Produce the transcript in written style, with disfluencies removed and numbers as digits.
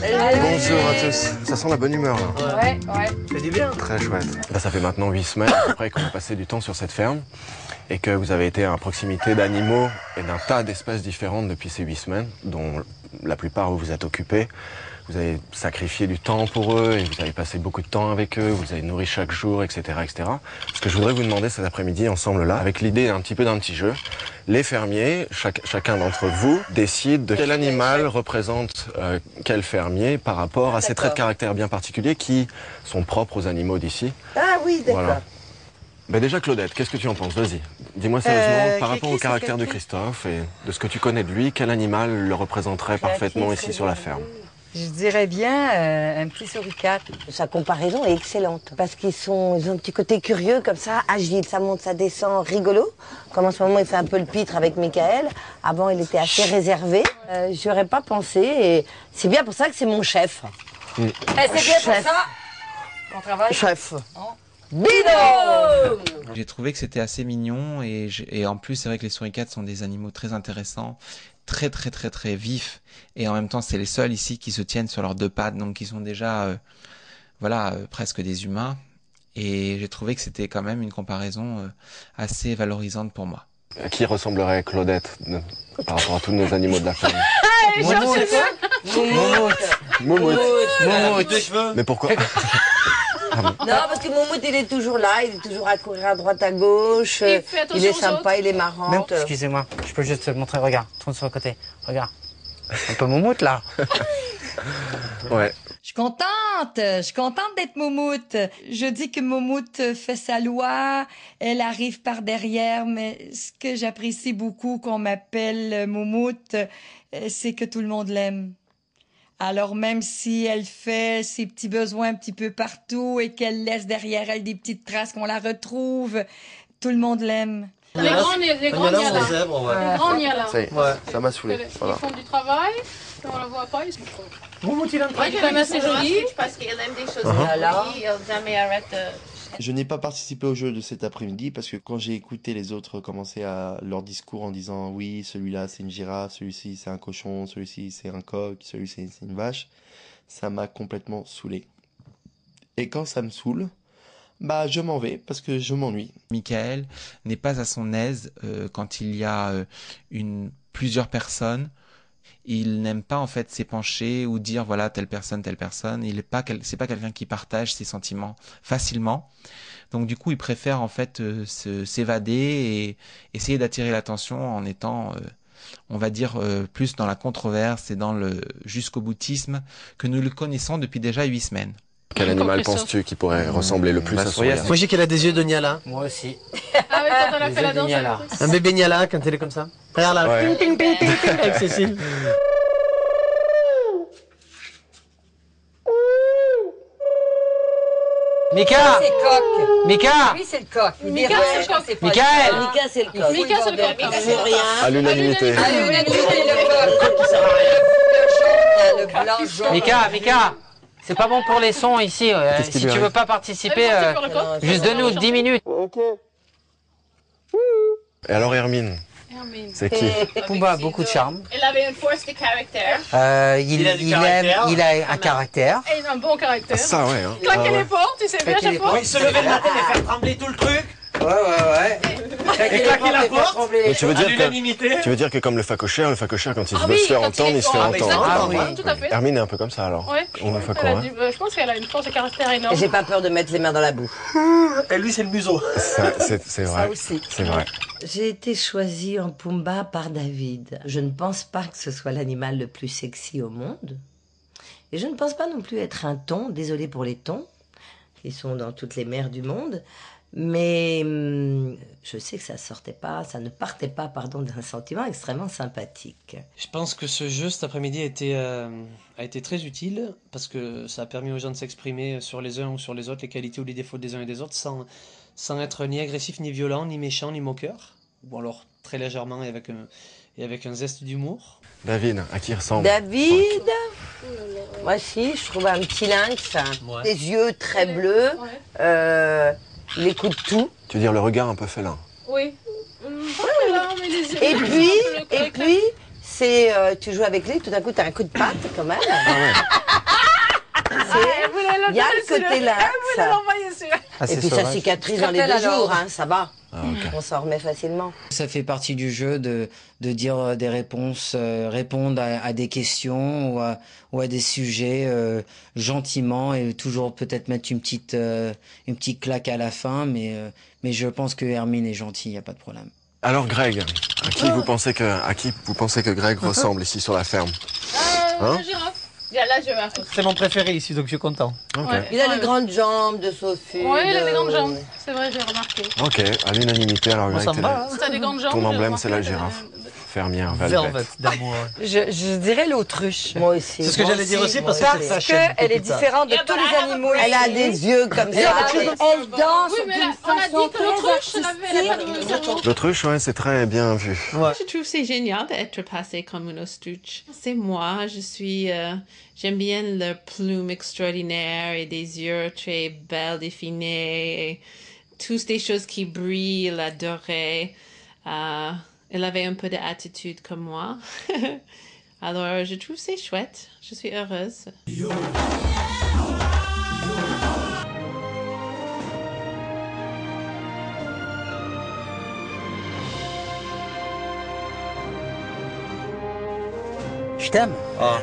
Bonjour à tous. Ça sent la bonne humeur là. Ouais. C'est du bien. Très chouette. Bah, ça fait maintenant 8 semaines à peu près qu'on a passé du temps sur cette ferme et que vous avez été à proximité d'animaux et d'un tas d'espèces différentes depuis ces 8 semaines, dont la plupart vous vous êtes occupés. Vous avez sacrifié du temps pour eux et vous avez passé beaucoup de temps avec eux, vous avez nourri chaque jour, etc., etc. Ce que je voudrais vous demander cet après-midi ensemble là, avec l'idée un petit peu d'un petit jeu, les fermiers, chacun d'entre vous, décide de quel animal représente quel fermier par rapport à ces traits de caractère bien particuliers qui sont propres aux animaux d'ici. Ah oui, d'accord. Voilà. Ben déjà Claudette, qu'est-ce que tu en penses? Vas-y, dis-moi sérieusement, par rapport au caractère de Christophe et de ce que tu connais de lui, quel animal le représenterait parfaitement ici sur la ferme? Je dirais bien un petit suricate. Sa comparaison est excellente parce ils ont un petit côté curieux comme ça, agile, ça monte, ça descend, rigolo. Comme en ce moment il fait un peu le pitre avec Michael. Avant il était assez réservé. J'y aurais pas pensé et c'est bien pour ça que c'est mon chef. C'est bien pour ça qu'on travaille. Chef. Bidon! J'ai trouvé que c'était assez mignon et en plus c'est vrai que les souricates sont des animaux très intéressants, très vifs et en même temps c'est les seuls ici qui se tiennent sur leurs deux pattes donc qui sont déjà presque des humains et j'ai trouvé que c'était quand même une comparaison assez valorisante pour moi. À qui ressemblerait Claudette par rapport à tous nos animaux de la ferme? Moumoute. Deux cheveux. Mais pourquoi? Non, parce que Moumoute, il est toujours là, il est toujours à courir à droite, à gauche. Il est sympa, il est marrant. Non, excusez-moi, je peux juste te montrer, regarde, tourne sur le côté, regarde. Un peu Moumoute, là. Ouais. Je suis contente d'être Moumoute. Je dis que Moumoute fait sa loi, elle arrive par derrière, mais ce que j'apprécie beaucoup qu'on m'appelle Moumoute, c'est que tout le monde l'aime. Alors même si elle fait ses petits besoins un petit peu partout et qu'elle laisse derrière elle des petites traces qu'on la retrouve, tout le monde l'aime. Les grands Niala. Ça m'a saoulé. Voilà. Ils font du travail, on la voit pas, ils sont trop. Moumoute, il a un Ouais, quand même assez joli. Parce qu'elle aime des choses Voilà. jolies, elle jamais arrête de... Je n'ai pas participé au jeu de cet après-midi parce que quand j'ai écouté les autres commencer à leur discours en disant oui, celui-là c'est une girafe, celui-ci c'est un cochon, celui-ci c'est un coq, celui-ci c'est une vache, ça m'a complètement saoulé. Et quand ça me saoule, bah je m'en vais parce que je m'ennuie. Michael n'est pas à son aise quand il y a plusieurs personnes. Il n'aime pas en fait s'épancher ou dire voilà telle personne. C'est pas quelqu'un qui partage ses sentiments facilement. Donc du coup, il préfère en fait s'évader et essayer d'attirer l'attention en étant, on va dire, plus dans la controverse et dans le jusqu'au boutisme que nous le connaissons depuis déjà 8 semaines. Quel animal penses-tu qui pourrait ressembler le plus à Souriat? Moi j'ai qu'elle a des yeux de Niala. Moi aussi. Ah oui, quand on a fait la danse. Un bébé Niala quand elle est comme ça. Regarde là. Ouais. Ting, ting, ting, ting, ting, avec Cécile. Mika! C'est le coq. Mika! Lui, c'est le coq. Mika, c'est le coq. Michael! Mika, c'est le coq. Mika, c'est le coq. Il fait rien. À l'unanimité. Ah, le coq. Le jaune, le blanc jaune. Mika! C'est pas bon pour les sons ici. Qu'est-ce qu'il Si lui tu arrive veux pas participer, Allez, parti pour le coq. juste donne-nous 10 minutes. Ok. Et alors Hermine, c'est qui? Pumba a beaucoup de charme. Elle avait une force de caractère. Il a un caractère. Et il a un bon caractère. Ça ouais. Hein. Claquer les portes, tu sais bien, chaque fois. Il se levait le matin et faire trembler tout le truc. Ouais. Et claquer la porte. Mais tu veux dire que comme le facochère quand il veut se faire entendre, il se fait entendre. Ah oui. Tout à fait. Hermine est un peu comme ça alors. Ouais. On le fait Elle quoi a hein? je pense qu'elle a une force de caractère énorme. J'ai pas peur de mettre les mains dans la boue. Et lui, c'est le museau. C'est vrai. aussi. C'est vrai. J'ai été choisie en Pumba par David. Je ne pense pas que ce soit l'animal le plus sexy au monde. Et je ne pense pas non plus être un thon, désolé pour les thons, qui sont dans toutes les mers du monde. Mais je sais que ça ne partait pas, d'un sentiment extrêmement sympathique. Je pense que ce jeu cet après-midi a été très utile parce que ça a permis aux gens de s'exprimer sur les uns ou sur les autres, les qualités ou les défauts des uns et des autres, sans être ni agressif, ni violent, ni méchant, ni moqueur. Ou alors très légèrement et avec un zeste d'humour. David, à qui ressemble? David, moi si, je trouve un petit lynx, Ouais. des yeux très bleus, il écoute tout. Tu veux dire le regard un peu félin? Oui. Pas là, mais les yeux. Et puis, c'est, tu joues avec lui, tout d'un coup, tu as un coup de patte quand même. Ah ouais. Il y a le côté là. Ah, Et c'est puis ça sauvage. cicatrise dans les 2 jours, hein, ça va. Ah, ok. On s'en remet facilement. Ça fait partie du jeu de dire des réponses, répondre à des questions ou à des sujets gentiment et toujours peut-être mettre une petite claque à la fin, mais je pense que Hermine est gentille, il n'y a pas de problème. Alors Greg, à qui vous pensez que Greg ressemble ici sur la ferme? Hein? La girafe. Il y a la girafe aussi. C'est mon préféré ici, donc je suis content. Ok. Ouais. Il a les grandes jambes de Sophie. Oui, il a des grandes de- jambes. C'est vrai, j'ai remarqué. Ok, à l'unanimité, alors Moi, Greg, ça me va. T'as des grandes jambes. ton j'ai emblème c'est la remarqué. girafe. Fermière, Velvet. Velvet d'amour. Je dirais l'autruche. Moi aussi. C'est ce que Moi j'allais dire aussi moi parce que Parce ça chaîne qu'elle est tout ça. différente de Yeah, tous but I les have a animaux. Elle a ici. des yeux comme ça. Elle danse Oui, mais d'une on a façon dit que très l'autruche, elle avait pas artistique. de cerveau. L'autruche, ouais, c'est très bien vu. Ouais. Je trouve que c'est génial d'être passé comme une autruche. C'est moi, j'aime bien leur plume extraordinaire et des yeux très belles, définis, et toutes des choses qui brillent, la dorée. Elle avait un peu d'attitude comme moi. Alors, je trouve que c'est chouette. Je suis heureuse. Je t'aime. Ah.